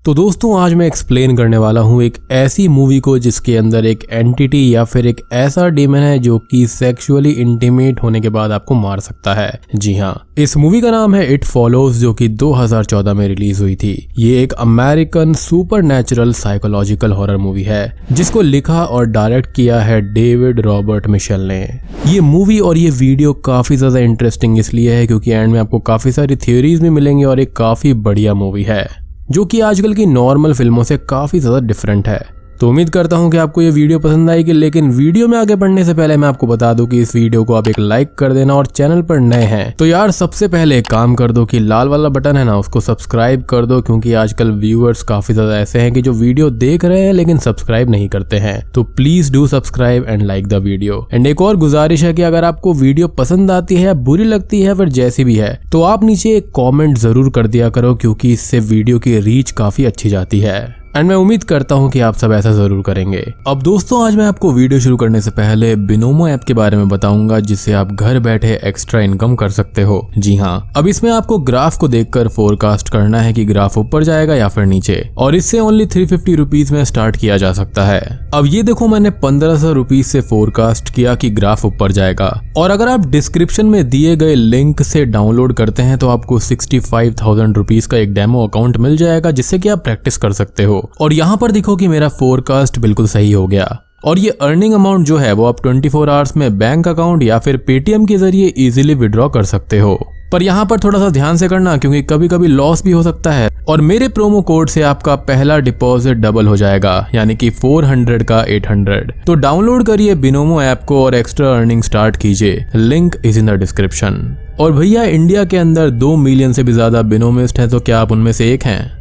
तो दोस्तों आज मैं एक्सप्लेन करने वाला हूँ एक ऐसी मूवी को जिसके अंदर एक एंटिटी या फिर एक ऐसा डीमन है जो कि सेक्सुअली इंटीमेट होने के बाद आपको मार सकता है। जी हाँ, इस मूवी का नाम है इट फॉलोज, जो कि 2014 में रिलीज हुई थी। ये एक American supernatural psychological horror movie है जिसको लिखा और डायरेक्ट किया है डेविड रॉबर्ट मिशेल ने। ये मूवी और ये वीडियो काफी ज्यादा इंटरेस्टिंग इसलिए है क्योंकि एंड में आपको काफी सारी थ्योरीज भी मिलेंगी और एक काफी बढ़िया मूवी है जो कि आजकल की नॉर्मल फिल्मों से काफी ज्यादा डिफरेंट है। तो उम्मीद करता हूं कि आपको ये वीडियो पसंद आएगी, लेकिन वीडियो में आगे बढ़ने से पहले मैं आपको बता दूं कि इस वीडियो को आप एक लाइक कर देना और चैनल पर नए हैं तो यार सबसे पहले एक काम कर दो कि लाल वाला बटन है ना उसको सब्सक्राइब कर दो, क्योंकि आजकल व्यूअर्स काफी ज्यादा ऐसे हैं कि जो वीडियो देख रहे हैं लेकिन सब्सक्राइब नहीं करते हैं। तो please do subscribe and like the video. And एक और गुजारिश है कि अगर आपको वीडियो पसंद आती है, बुरी लगती है, फिर जैसी भी है, तो आप नीचे एक कॉमेंट जरूर कर दिया करो, क्योंकि इससे वीडियो की रीच काफी अच्छी जाती है। एंड मैं उम्मीद करता हूं कि आप सब ऐसा जरूर करेंगे। अब दोस्तों आज मैं आपको वीडियो शुरू करने से पहले बिनोमो ऐप के बारे में बताऊंगा जिससे आप घर बैठे एक्स्ट्रा इनकम कर सकते हो। जी हाँ, अब इसमें आपको ग्राफ को देखकर फोरकास्ट करना है कि ग्राफ ऊपर जाएगा या फिर नीचे, और इससे ओनली 350 रुपीज में स्टार्ट किया जा सकता है। अब ये देखो मैंने 1500 रुपीज से फोरकास्ट किया कि ग्राफ ऊपर जाएगा, और अगर आप डिस्क्रिप्शन में दिए गए लिंक से डाउनलोड करते हैं तो आपको 65,000 रुपीज का एक डेमो अकाउंट मिल जाएगा जिससे कि आप प्रैक्टिस कर सकते हो। और यहाँ पर देखो कि मेरा फोरकास्ट बिल्कुल सही हो गया, और ये अर्निंग अमाउंट जो है वो आप 24 आवर्स में बैंक अकाउंट या फिर पेटीएम के जरिए इजीली विड्रॉ कर सकते हो। पर यहाँ पर थोड़ा सा ध्यान से करना क्योंकि कभी कभी लॉस भी हो सकता है, और मेरे प्रोमो कोड से आपका पहला डिपॉजिट डबल हो जाएगा, यानी कि 400 का 800। तो डाउनलोड करिए बिनोमो ऐप को और एक्स्ट्रा अर्निंग स्टार्ट कीजिए, link is in the description. और भैया इंडिया के अंदर 2 मिलियन से भी ज्यादा बिनोमिस्ट हैं, तो क्या आप उनमें से एक हैं?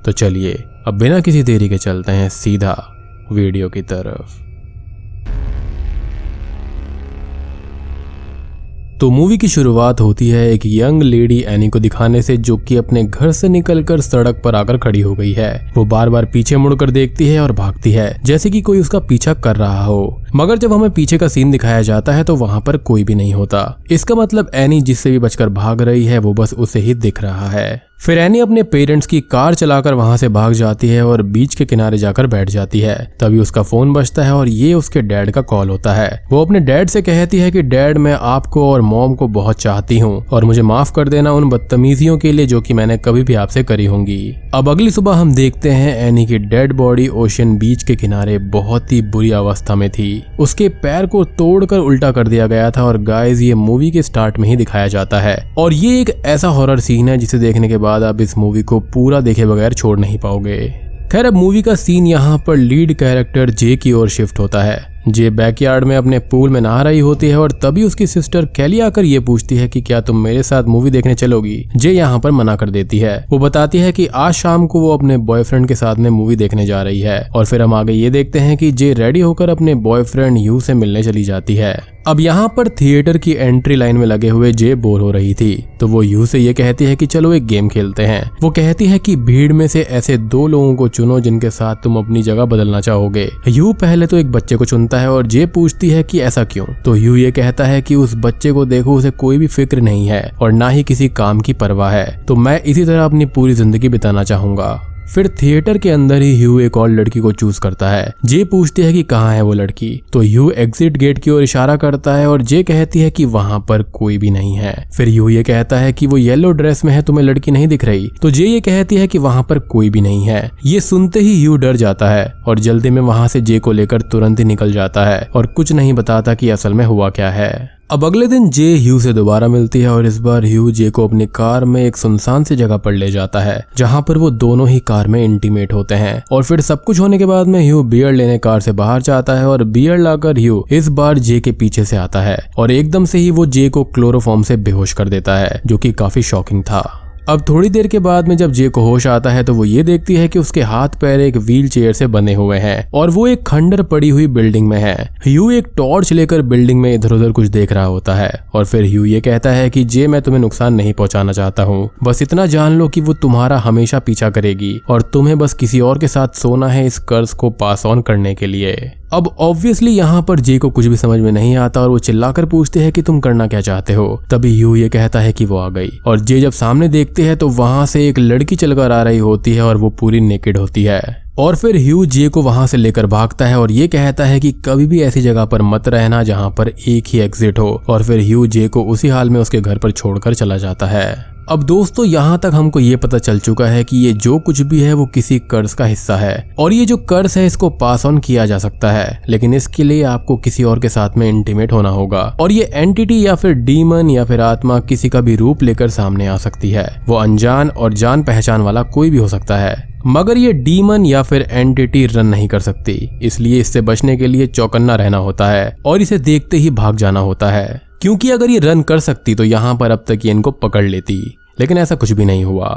तो चलिए अब बिना किसी देरी के चलते हैं सीधा वीडियो की तरफ। तो मूवी की शुरुआत होती है एक यंग लेडी एनी को दिखाने से, जो कि अपने घर से निकलकर सड़क पर आकर खड़ी हो गई है। वो बार बार पीछे मुड़कर देखती है और भागती है जैसे कि कोई उसका पीछा कर रहा हो, मगर जब हमें पीछे का सीन दिखाया जाता है तो वहां पर कोई भी नहीं होता। इसका मतलब एनी जिससे भी बचकर भाग रही है वो बस उसे ही दिख रहा है। फिर एनी अपने पेरेंट्स की कार चलाकर वहां से भाग जाती है और बीच के किनारे जाकर बैठ जाती है। तभी उसका फोन बजता है और ये उसके डैड का कॉल होता है। वो अपने डैड से कहती है कि डैड मैं आपको और मॉम को बहुत चाहती हूँ और मुझे माफ कर देना उन बदतमीजियों के लिए जो कि मैंने कभी भी आपसे करी होंगी। अब अगली सुबह हम देखते हैं एनी की डेड बॉडी ओशन बीच के किनारे बहुत ही बुरी अवस्था में थी। उसके पैर को तोड़कर उल्टा कर दिया गया था, और गाइस ये मूवी के स्टार्ट में ही दिखाया जाता है। और ये एक ऐसा हॉरर सीन है जिसे देखने के बाद आप इस मूवी को पूरा देखे बगैर छोड़ नहीं पाओगे। खैर अब मूवी का सीन यहाँ पर लीड कैरेक्टर जे की ओर शिफ्ट होता है। जे बैकयार्ड में अपने पूल में नहा रही होती है और तभी उसकी सिस्टर कैली आकर ये पूछती है कि क्या तुम मेरे साथ मूवी देखने चलोगी। जे यहाँ पर मना कर देती है। वो बताती है कि आज शाम को वो अपने बॉयफ्रेंड के साथ में मूवी देखने जा रही है। और फिर हम आगे ये देखते हैं कि जे रेडी होकर अपने बॉयफ्रेंड यू से मिलने चली जाती है। अब यहाँ पर थिएटर की एंट्री लाइन में लगे हुए जे बोर हो रही थी, तो वो यू से ये कहती है कि चलो एक गेम खेलते हैं। वो कहती है कि भीड़ में से ऐसे 2 लोगों को चुनो जिनके साथ तुम अपनी जगह बदलना चाहोगे। यू पहले तो एक बच्चे को चुनता है और जे पूछती है कि ऐसा क्यों। तो यू ये कहता है कि उस बच्चे को देखो, उसे कोई भी फिक्र नहीं है और ना ही किसी काम की परवाह है, तो मैं इसी तरह अपनी पूरी जिंदगी बिताना चाहूंगा। फिर थिएटर के अंदर ही ह्यू एक और लड़की को चूज करता है। जे पूछती है कि कहाँ है वो लड़की, तो ह्यू एग्जिट गेट की ओर इशारा करता है और जे कहती है कि वहां पर कोई भी नहीं है। फिर ह्यू ये कहता है कि वो येलो ड्रेस में है, तुम्हें लड़की नहीं दिख रही, तो जे ये कहती है कि वहां पर कोई भी नहीं है। ये सुनते ही ह्यू डर जाता है और जल्दी में वहां से जे को लेकर तुरंत ही निकल जाता है और कुछ नहीं बताता कि असल में हुआ क्या है। अब अगले दिन जे ह्यू से दोबारा मिलती है और इस बार ह्यू जे को अपनी कार में एक सुनसान सी जगह पर ले जाता है जहां पर वो दोनों ही कार में इंटीमेट होते हैं। और फिर सब कुछ होने के बाद में ह्यू बियर लेने कार से बाहर जाता है और बियर लाकर ह्यू इस बार जे के पीछे से आता है और एकदम से ही वो जे को क्लोरोफॉर्म से बेहोश कर देता है, जो कि काफी शॉकिंग था। अब थोड़ी देर के बाद में जब जे को होश आता है तो वो ये देखती है कि उसके हाथ पैर एक व्हील चेयर से बने हुए हैं और वो एक खंडर पड़ी हुई बिल्डिंग में है। ह्यू एक टॉर्च लेकर बिल्डिंग में इधर उधर कुछ देख रहा होता है और फिर ह्यू ये कहता है कि जे मैं तुम्हें नुकसान नहीं पहुंचाना चाहता हूँ, बस इतना जान लो कि वो तुम्हारा हमेशा पीछा करेगी और तुम्हें बस किसी और के साथ सोना है इस कर्ज को पास ऑन करने के लिए। अब ऑब्वियसली यहाँ पर जे को कुछ भी समझ में नहीं आता और वो चिल्लाकर पूछते हैं कि तुम करना क्या चाहते हो। तभी ह्यू ये कहता है कि वो आ गई और जे जब सामने देखते हैं तो वहां से एक लड़की चलकर आ रही होती है और वो पूरी नेकेड होती है। और फिर ह्यू जे को वहां से लेकर भागता है और ये कहता है कि कभी भी ऐसी जगह पर मत रहना जहां पर एक ही एग्जिट हो। और फिर ह्यू जे को उसी हाल में उसके घर पर छोड़कर चला जाता है। अब दोस्तों यहाँ तक हमको ये पता चल चुका है कि ये जो कुछ भी है वो किसी कर्स का हिस्सा है और ये जो कर्स है इसको पास ऑन किया जा सकता है, लेकिन इसके लिए आपको किसी और के साथ में इंटीमेट होना होगा। और ये एंटिटी या फिर डीमन या फिर आत्मा किसी का भी रूप लेकर सामने आ सकती है। वो अनजान और जान पहचान वाला कोई भी हो सकता है, मगर ये डीमन या फिर एंटिटी रन नहीं कर सकती, इसलिए इससे बचने के लिए चौकन्ना रहना होता है और इसे देखते ही भाग जाना होता है। क्योंकि अगर ये रन कर सकती तो यहाँ पर अब तक ये इनको पकड़ लेती, लेकिन ऐसा कुछ भी नहीं हुआ।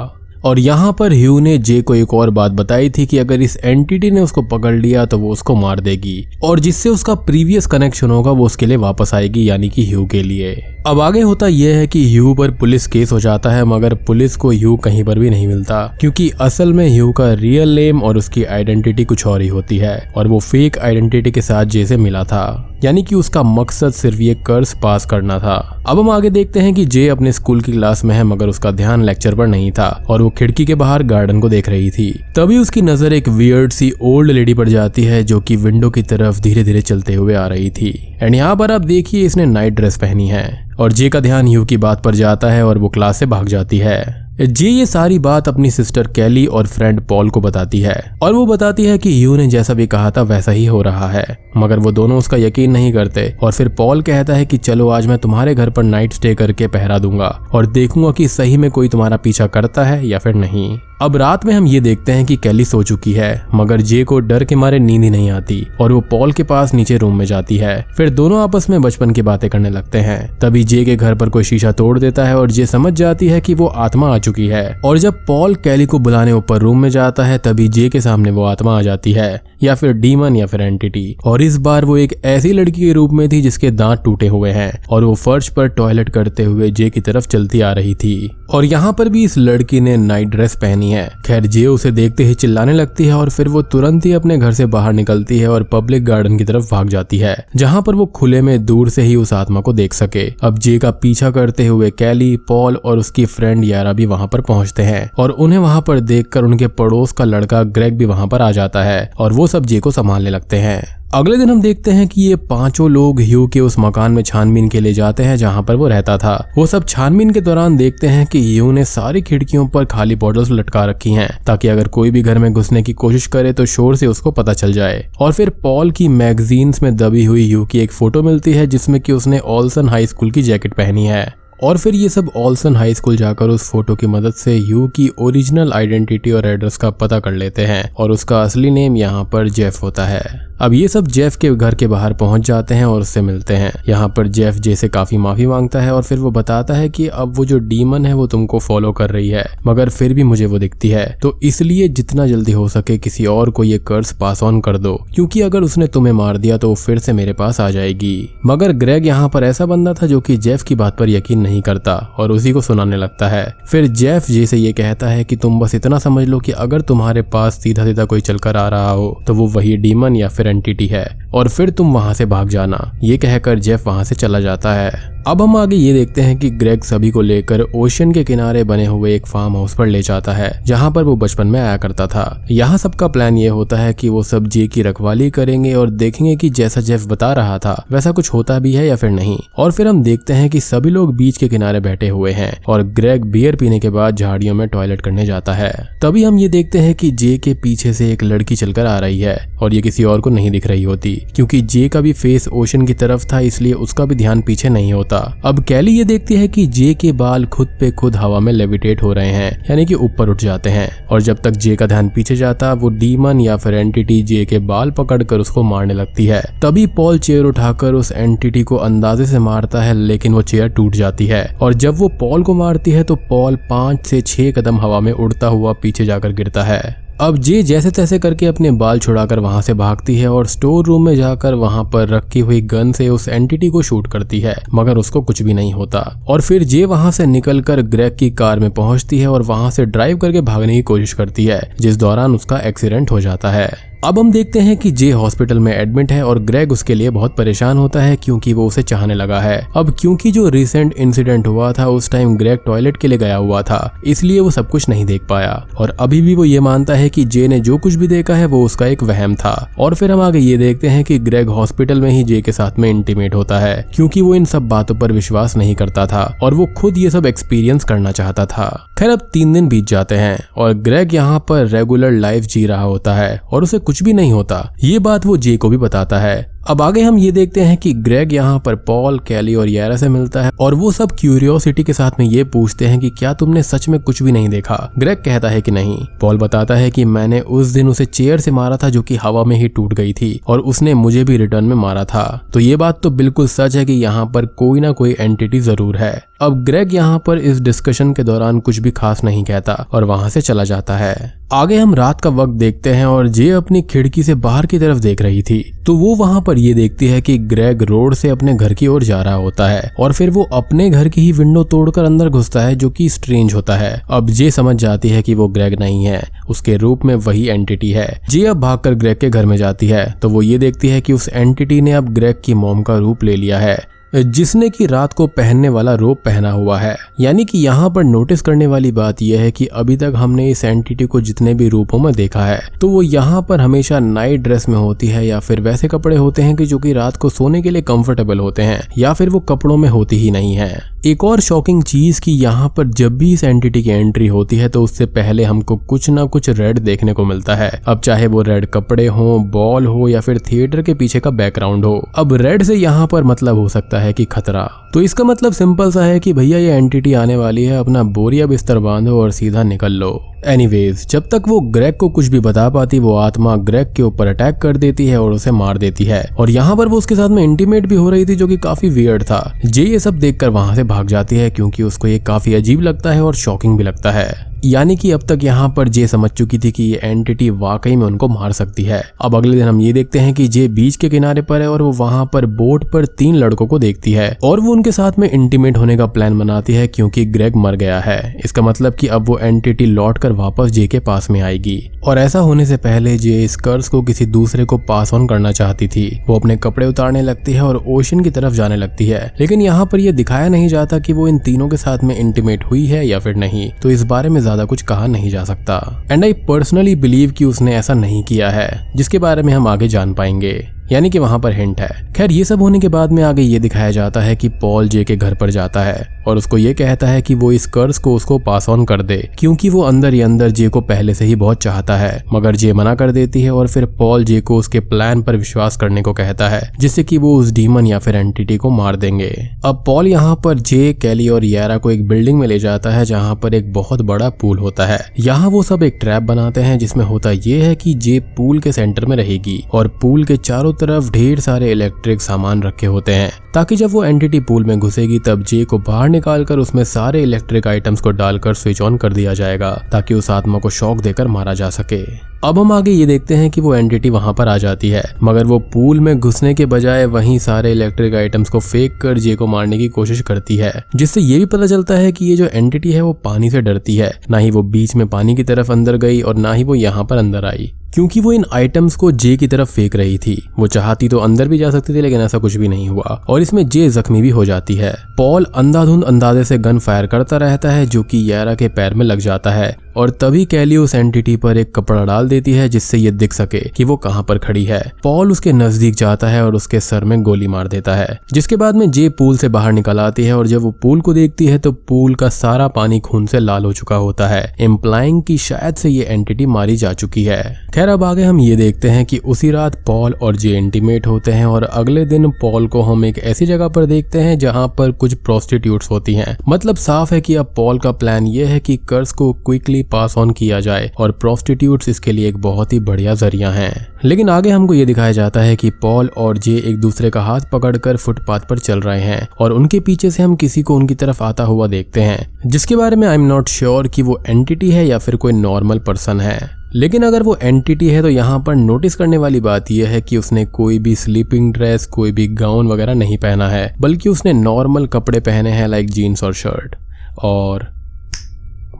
और यहाँ पर ह्यू ने जे को एक और बात बताई थी कि अगर इस एंटिटी ने उसको पकड़ लिया तो वो उसको मार देगी और जिससे उसका प्रीवियस कनेक्शन होगा वो उसके लिए वापस आएगी, यानी कि ह्यू के लिए। अब आगे होता यह है कि ह्यू पर पुलिस केस हो जाता है, मगर पुलिस को ह्यू कहीं पर भी नहीं मिलता क्योंकि असल में ह्यू का रियल नेम और उसकी आइडेंटिटी कुछ और ही होती है और वो फेक आइडेंटिटी के साथ जे से मिला था, यानी कि उसका मकसद सिर्फ ये कर्स पास करना था। अब हम आगे देखते हैं कि जे अपने स्कूल की क्लास में है, मगर उसका ध्यान लेक्चर पर नहीं था और वो खिड़की के बाहर गार्डन को देख रही थी। तभी उसकी नजर एक वियर्ड सी ओल्ड लेडी पर जाती है जो कि विंडो की तरफ धीरे धीरे चलते हुए आ रही थी। एंड यहाँ पर आप देखिए इसने नाइट ड्रेस पहनी है और जे का ध्यान ह्यू की बात पर जाता है और वो क्लास से भाग जाती है। जे ये सारी बात अपनी सिस्टर कैली और फ्रेंड पॉल को बताती है और वो बताती है कि ह्यू ने जैसा भी कहा था वैसा ही हो रहा है, मगर वो दोनों उसका यकीन नहीं करते। और फिर पॉल कहता है कि चलो आज मैं तुम्हारे घर पर नाइट स्टे करके पहरा दूंगा और देखूंगा कि सही में कोई तुम्हारा पीछा करता है या फिर नहीं। अब रात में हम ये देखते हैं कि कैली सो चुकी है, मगर जे को डर के मारे नींद ही नहीं आती और वो पॉल के पास नीचे रूम में जाती है। फिर दोनों आपस में बचपन की बातें करने लगते हैं। तभी जे के घर पर कोई शीशा तोड़ देता है और जे समझ जाती है कि वो आत्मा आ चुकी है। और जब पॉल कैली को बुलाने ऊपर रूम में जाता है तभी जे के सामने वो आत्मा आ जाती है, या फिर डीमन या फिर एंटिटी। और इस बार वो एक ऐसी लड़की के रूप में थी जिसके दांत टूटे हुए हैं और वो फर्श पर टॉयलेट करते हुए जे की तरफ चलती आ रही थी। और यहाँ पर भी इस लड़की ने नाइट ड्रेस पहनी है। खैर जे उसे देखते ही चिल्लाने लगती है और फिर वो तुरंत ही अपने घर से बाहर निकलती है और पब्लिक गार्डन की तरफ भाग जाती है, जहाँ पर वो खुले में दूर से ही उस आत्मा को देख सके। अब जे का पीछा करते हुए कैली, पॉल और उसकी फ्रेंड यारा भी वहाँ पर पहुँचते हैं और उन्हें वहाँ पर देखकर उनके पड़ोस का लड़का ग्रेग भी वहाँ पर आ जाता है और वो सब जे को संभालने लगते हैं। अगले दिन हम देखते हैं कि ये पांचों लोग ह्यू के उस मकान में छानबीन के लिए जाते हैं जहां पर वो रहता था। वो सब छानबीन के दौरान देखते हैं कि ह्यू ने सारी खिड़कियों पर खाली बॉटल्स लटका रखी हैं ताकि अगर कोई भी घर में घुसने की कोशिश करे तो शोर से उसको पता चल जाए। और फिर पॉल की मैगजीन्स में दबी हुई ह्यू की एक फोटो मिलती है जिसमें कि उसने ऑल्सन हाई स्कूल की जैकेट पहनी है। और फिर ये सब ऑल्सन हाई स्कूल जाकर उस फोटो की मदद से ह्यू की ओरिजिनल आइडेंटिटी और एड्रेस का पता कर लेते हैं और उसका असली नेम यहाँ पर जेफ होता है। अब ये सब जेफ के घर के बाहर पहुंच जाते हैं और उससे मिलते हैं। यहाँ पर जेफ जे से काफी माफी मांगता है और फिर वो बताता है कि अब वो जो डीमन है वो तुमको फॉलो कर रही है, मगर फिर भी मुझे वो दिखती है, तो इसलिए जितना जल्दी हो सके किसी और को ये कर्स पास ऑन कर दो, क्योंकि अगर उसने तुम्हें मार दिया तो वो फिर से मेरे पास आ जाएगी। मगर ग्रेग यहाँ पर ऐसा बंदा था जो कि जेफ की बात पर यकीन नहीं करता और उसी को सुनाने लगता है। फिर जेफ जे से ये कहता है कि तुम बस इतना समझ लो कि अगर तुम्हारे पास सीधा सीधा कोई चलकर आ रहा हो तो वो वही डीमन या फिर एंटिटी है और फिर तुम वहां से भाग जाना। ये कहकर जेफ वहां से चला जाता है। अब हम आगे ये देखते हैं कि ग्रेग सभी को लेकर ओशन के किनारे बने हुए एक फार्म हाउस पर ले जाता है जहां पर वो बचपन में आया करता था। यहाँ सबका प्लान ये होता है कि वो सब जे की रखवाली करेंगे और देखेंगे कि जैसा जेफ बता रहा था वैसा कुछ होता भी है या फिर नहीं। और फिर हम देखते हैं कि सभी लोग बीच के किनारे बैठे हुए हैं और ग्रेग बियर पीने के बाद झाड़ियों में टॉयलेट करने जाता है। तभी हम ये देखते हैं कि जे के पीछे से एक लड़की चलकर आ रही है और ये किसी और को नहीं दिख रही होती, क्योंकि जे का भी फेस ओशन की तरफ था इसलिए उसका भी ध्यान पीछे नहीं होता। अब कैली ये देखती है कि जे के बाल खुद पे खुद हवा में लेविटेट हो रहे हैं, यानी कि ऊपर उठ जाते हैं। और जब तक जे का ध्यान पीछे जाता वो डीमन या फिर एंटिटी जे के बाल पकड़कर उसको मारने लगती है। तभी पॉल चेयर उठाकर उस एंटिटी को अंदाजे से मारता है, लेकिन वो चेयर टूट जाती है और जब वो पॉल को मारती है तो पॉल 5 से 6 कदम हवा में उड़ता हुआ पीछे जाकर गिरता है। अब जे जैसे तैसे करके अपने बाल छुड़ाकर वहां से भागती है और स्टोर रूम में जाकर वहां पर रखी हुई गन से उस एंटिटी को शूट करती है, मगर उसको कुछ भी नहीं होता। और फिर जे वहां से निकलकर ग्रेग की कार में पहुंचती है और वहां से ड्राइव करके भागने की कोशिश करती है, जिस दौरान उसका एक्सीडेंट हो जाता है। अब हम देखते हैं कि जे हॉस्पिटल में एडमिट है और ग्रेग उसके लिए बहुत परेशान होता है क्योंकि वो उसे चाहने लगा है। अब क्योंकि जो रिसेंट इंसिडेंट हुआ था उस टाइम ग्रेग टॉयलेट के लिए गया हुआ था, इसलिए वो सब कुछ नहीं देख पाया और अभी भी वो ये मानता है कि जे ने जो कुछ भी देखा है वो उसका एक वहम था। और फिर हम आगे ये देखते हैं कि ग्रेग हॉस्पिटल में ही जे के साथ में इंटीमेट होता है क्योंकि वो इन सब बातों पर विश्वास नहीं करता था और वो खुद ये सब एक्सपीरियंस करना चाहता था। खैर अब 3 दिन बीत जाते हैं और ग्रेग यहाँ पर रेगुलर लाइफ जी रहा होता है और उसे कुछ भी नहीं होता। ये बात वो जे को भी बताता है। अब आगे हम ये देखते हैं कि ग्रेग यहाँ पर पॉल, कैली और यारा से मिलता है और वो सब क्यूरियोसिटी के साथ में ये पूछते हैं कि क्या तुमने सच में कुछ भी नहीं देखा। ग्रेग कहता है कि नहीं। पॉल बताता है कि मैंने उस दिन उसे चेयर से मारा था जो कि हवा में ही टूट गई थी और उसने मुझे भी रिटर्न में मारा था। तो ये बात तो बिल्कुल सच है कि यहाँ पर कोई ना कोई एंटिटी जरूर है। अब ग्रेग यहाँ पर इस डिस्कशन के दौरान कुछ भी खास नहीं कहता और वहां से चला जाता है। आगे हम रात का वक्त देखते हैं और जे अपनी खिड़की से बाहर की तरफ देख रही थी तो वो वहां पर ये देखती है कि ग्रेग रोड से अपने घर की ओर जा रहा होता है और फिर वो अपने घर की ही विंडो तोड़कर अंदर घुसता है जो कि स्ट्रेंज होता है। अब जे समझ जाती है कि वो ग्रेग नहीं है, उसके रूप में वही एंटिटी है। जे अब भागकर ग्रेग के घर में जाती है तो वो ये देखती है कि उस एंटिटी ने अब ग्रेग की मॉम का रूप ले लिया है जिसने की रात को पहनने वाला रोब पहना हुआ है। यानी कि यहाँ पर नोटिस करने वाली बात यह है कि अभी तक हमने इस एंटिटी को जितने भी रूपों में देखा है तो वो यहाँ पर हमेशा नाइट ड्रेस में होती है या फिर वैसे कपड़े होते हैं कि जो कि रात को सोने के लिए कंफर्टेबल होते हैं या फिर वो कपड़ों में होती ही नहीं है। एक और शॉकिंग चीज कि यहाँ पर जब भी इस एंटिटी की एंट्री होती है तो उससे पहले हमको कुछ ना कुछ रेड देखने को मिलता है। अब चाहे वो रेड कपड़े हो, बॉल हो या फिर थिएटर के पीछे का बैकग्राउंड हो। अब रेड से यहाँ पर मतलब हो सकता है कि खतरा। तो इसका मतलब सिंपल सा है कि भैया ये एंटिटी आने वाली है, अपना बोरिया बिस्तर बांधो और सीधा निकल लो। एनीवेज, जब तक वो ग्रेग को कुछ भी बता पाती वो आत्मा ग्रेग के ऊपर अटैक कर देती है और उसे मार देती है और यहाँ पर वो उसके साथ में इंटीमेट भी हो रही थी जो कि काफी वियर्ड था। जे ये सब देखकर वहां से भाग जाती है क्योंकि उसको ये काफी अजीब लगता है और शॉकिंग भी लगता है। यानी कि अब तक यहाँ पर जे समझ चुकी थी कि ये एंटिटी वाकई में उनको मार सकती है। अब अगले दिन हम ये देखते हैं कि जे बीच के किनारे पर है और वो वहां पर बोट पर 3 लड़कों को देखती है और वो उनके साथ में इंटीमेट होने का प्लान बनाती है क्योंकि ग्रेग मर गया है। इसका मतलब कि अब वो एंटिटी लौटकर वापस जे के पास में आएगी और ऐसा होने से पहले जे इस कर्स को किसी दूसरे को पास ऑन करना चाहती थी। वो अपने कपड़े उतारने लगती है और ओशन की तरफ जाने लगती है, लेकिन यहाँ पर यह दिखाया नहीं जाता कि वो इन तीनों के साथ में इंटीमेट हुई है या फिर नहीं, तो इस बारे में ज्यादा कुछ कहा नहीं जा सकता। एंड आई पर्सनली बिलीव कि उसने ऐसा नहीं किया है, जिसके बारे में हम आगे जान पाएंगे। यानी कि वहां पर हिंट है। खैर ये सब होने के बाद में आगे ये दिखाया जाता है कि पॉल जे के घर पर जाता है और उसको ये कहता है कि वो इस कर्स को उसको पास ऑन कर दे क्योंकि वो अंदर ही अंदर जे को पहले से ही बहुत चाहता है। मगर जे मना कर देती है और फिर पॉल जे को उसके प्लान पर विश्वास करने को कहता है जिससे कि वो उस डीमन या फिर एंटिटी को मार देंगे। अब पॉल यहाँ पर जे, कैली और यारा को एक बिल्डिंग में ले जाता है जहाँ पर एक बहुत बड़ा पूल होता है। यहाँ वो सब एक ट्रैप बनाते हैं जिसमें होता ये है कि जे पूल के सेंटर में रहेगी और पूल के चारों तरफ ढेर सारे इलेक्ट्रिक सामान रखे होते हैं ताकि जब वो एंटिटी पूल में घुसेगी तब जे को बाहर निकालकर उसमें सारे इलेक्ट्रिक आइटम्स को डालकर स्विच ऑन कर दिया जाएगा ताकि उस आत्मा को शॉक देकर मारा जा सके। अब हम आगे ये देखते हैं कि वो एंटिटी वहां पर आ जाती है मगर वो पूल में घुसने के बजाय वहीं सारे इलेक्ट्रिक आइटम्स को फेंक कर जे को मारने की कोशिश करती है, जिससे ये भी पता चलता है कि ये जो एंटिटी है वो पानी से डरती है। ना ही वो बीच में पानी की तरफ अंदर गई और ना ही वो यहाँ पर अंदर आई क्योंकि वो इन आइटम्स को जे की तरफ फेंक रही थी। वो चाहती तो अंदर भी जा सकती थी लेकिन ऐसा कुछ भी नहीं हुआ और इसमें जे जख्मी भी हो जाती है। पॉल अंधाधुंध अंदाजे से गन फायर करता रहता है जो कि यारा के पैर में लग जाता है और तभी कैली उस एंटिटी पर एक कपड़ा डाल देती है जिससे ये दिख सके कि वो कहां पर खड़ी है। पॉल उसके नजदीक जाता है और उसके सर में गोली मार देता है, जिसके बाद में जे पूल से बाहर निकल आती है और जब वो पूल को देखती है तो पूल का सारा पानी खून से लाल हो चुका होता है, इम्प्लाइंग कि शायद से ये एंटिटी मारी जा चुकी है। खैर अब आगे हम ये देखते हैं कि उसी रात पॉल और जे इंटीमेट होते हैं और अगले दिन पॉल को हम एक ऐसी जगह पर देखते हैं जहां पर कुछ प्रोस्टिट्यूट्स होती हैं। मतलब साफ है कि अब पॉल का प्लान ये है कि कर्स को क्विकली पास ऑन किया जाए और प्रोस्टिट्यूट्स इसके लिए एक बहुत ही बढ़िया जरिया हैं। लेकिन आगे हमको ये दिखाया जाता है कि पॉल और जे एक दूसरे का हाथ पकड़कर फुटपाथ पर चल रहे हैं और उनके पीछे से हम किसी को उनकी तरफ आता हुआ देखते हैं, जिसके बारे में आई एम नॉट श्योर कि वो एंटिटी है या फिर कोई नॉर्मल पर्सन है। लेकिन अगर वो एंटिटी है तो यहाँ पर नोटिस करने वाली बात यह है कि उसने कोई भी स्लीपिंग ड्रेस, कोई भी गाउन वगैरह नहीं पहना है, बल्कि उसने नॉर्मल कपड़े पहने हैं लाइक जीन्स और शर्ट। और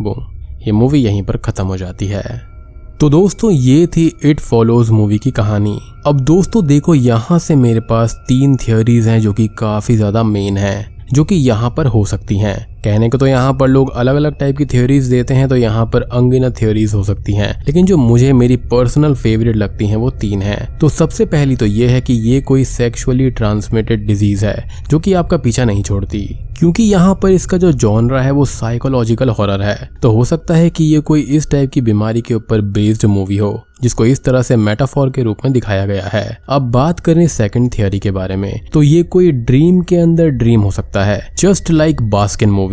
बूम, ये मूवी यहीं पर खत्म हो जाती है। तो दोस्तों ये थी इट फॉलोज मूवी की कहानी। अब दोस्तों देखो, यहाँ से मेरे पास 3 थियोरीज हैं जो कि काफी ज्यादा मेन हैं, जो कि यहाँ पर हो सकती हैं। कहने को तो यहाँ पर लोग अलग अलग टाइप की थ्योरीज देते हैं, तो यहाँ पर अनगिनत थ्योरीज हो सकती हैं, लेकिन जो मुझे मेरी पर्सनल फेवरेट लगती हैं वो 3 हैं। तो सबसे पहली तो ये है कि ये कोई सेक्सुअली ट्रांसमिटेड डिजीज है जो कि आपका पीछा नहीं छोड़ती, क्योंकि यहाँ पर इसका जो जॉनरा है वो साइकोलॉजिकल हॉरर है। तो हो सकता है कि ये कोई इस टाइप की बीमारी के ऊपर बेस्ड मूवी हो जिसको इस तरह से मेटाफोर के रूप में दिखाया गया है। अब बात करें सेकंड थियरी के बारे में, तो ये कोई ड्रीम के अंदर ड्रीम हो सकता है, जस्ट लाइक बास्किन मूवी।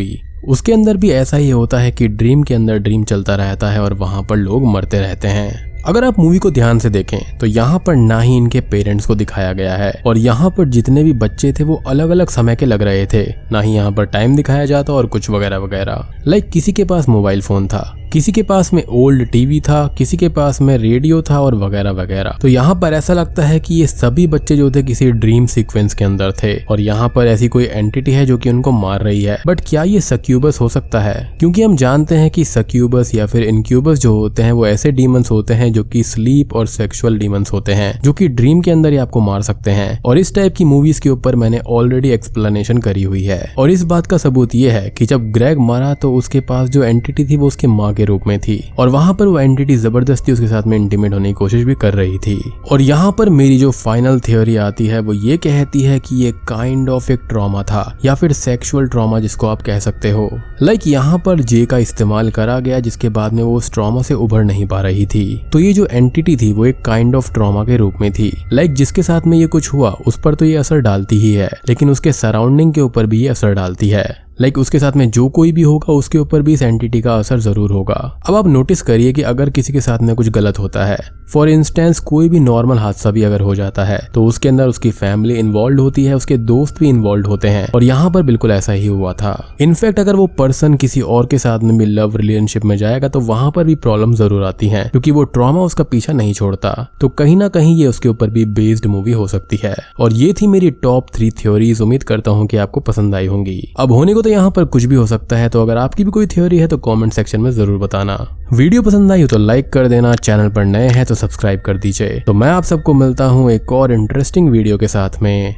उसके अंदर भी ऐसा ही होता है कि ड्रीम के अंदर ड्रीम चलता रहता है और वहां पर लोग मरते रहते हैं। अगर आप मूवी को ध्यान से देखें तो यहाँ पर ना ही इनके पेरेंट्स को दिखाया गया है, और यहाँ पर जितने भी बच्चे थे वो अलग अलग समय के लग रहे थे, ना ही यहाँ पर टाइम दिखाया जाता और कुछ वगैरह वगैरह। लाइक किसी के पास मोबाइल फोन था, किसी के पास में ओल्ड टीवी था, किसी के पास में रेडियो था और वगैरह वगैरह। तो यहाँ पर ऐसा लगता है कि ये सभी बच्चे जो थे किसी ड्रीम सीक्वेंस के अंदर थे और यहाँ पर ऐसी कोई एंटिटी है जो कि उनको मार रही है। बट क्या ये सक्यूबस हो सकता है? क्योंकि हम जानते हैं कि सक्यूबस या फिर इनक्यूबस जो होते हैं वो ऐसे डीमंस होते हैं जो कि स्लीप और सेक्सुअल डीमंस होते हैं, जो कि ड्रीम के अंदर ही आपको मार सकते हैं। और इस टाइप की मूवीज के ऊपर मैंने ऑलरेडी एक्सप्लेनेशन करी हुई है, और इस बात का सबूत ये है कि जब ग्रेग मारा तो उसके पास जो एंटिटी थी वो उसकी माँ के रूप में थी, और वहां पर वो एंटिटी जबरदस्ती उसके साथ में इंटीमेट होने की कोशिश भी कर रही थी। और यहाँ पर मेरी जो फाइनल थ्योरी आती है वो ये कहती है कि ये काइंड ऑफ एक ट्रॉमा था, या फिर सेक्सुअल ट्रॉमा जिसको आप कह सकते हो। लाइक यहाँ पर जे का इस्तेमाल करा गया, जिसके बाद में वो उस ट्रॉमा से उभर नहीं पा रही थी। तो ये जो एंटिटी थी वो एक काइंड ऑफ ट्रॉमा के रूप में थी। लाइक जिसके साथ में ये कुछ हुआ उस पर तो ये असर डालती ही है, लेकिन उसके सराउंडिंग के ऊपर भी ये असर डालती है। लाइक उसके साथ में जो कोई भी होगा उसके ऊपर भी इस एंटिटी का असर जरूर होगा। अब आप नोटिस करिए कि अगर किसी के साथ में कुछ गलत होता है, फॉर इंस्टेंस कोई भी नॉर्मल हादसा भी अगर हो जाता है, तो उसके अंदर उसकी फैमिली इन्वॉल्व होती है, उसके दोस्त भी इन्वॉल्व होते हैं, और यहाँ पर बिल्कुल ऐसा ही हुआ था। इनफैक्ट अगर वो पर्सन किसी और के साथ में भी लव रिलेशनशिप में जाएगा तो वहां पर भी प्रॉब्लम जरूर आती है, क्योंकि वो ट्रॉमा उसका पीछा नहीं छोड़ता। तो कहीं ना कहीं ये उसके ऊपर भी बेस्ड मूवी हो सकती है। और ये थी मेरी टॉप 3 थ्योरीज। उम्मीद करता हूँ कि आपको पसंद आई होंगी। अब होने को तो यहाँ पर कुछ भी हो सकता है, तो अगर आपकी भी कोई थ्योरी है तो कमेंट सेक्शन में जरूर बताना। वीडियो पसंद आई हो तो लाइक कर देना, चैनल पर नए हैं तो सब्सक्राइब कर दीजिए। तो मैं आप सबको मिलता हूँ एक और इंटरेस्टिंग वीडियो के साथ में,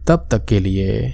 तब तक के लिए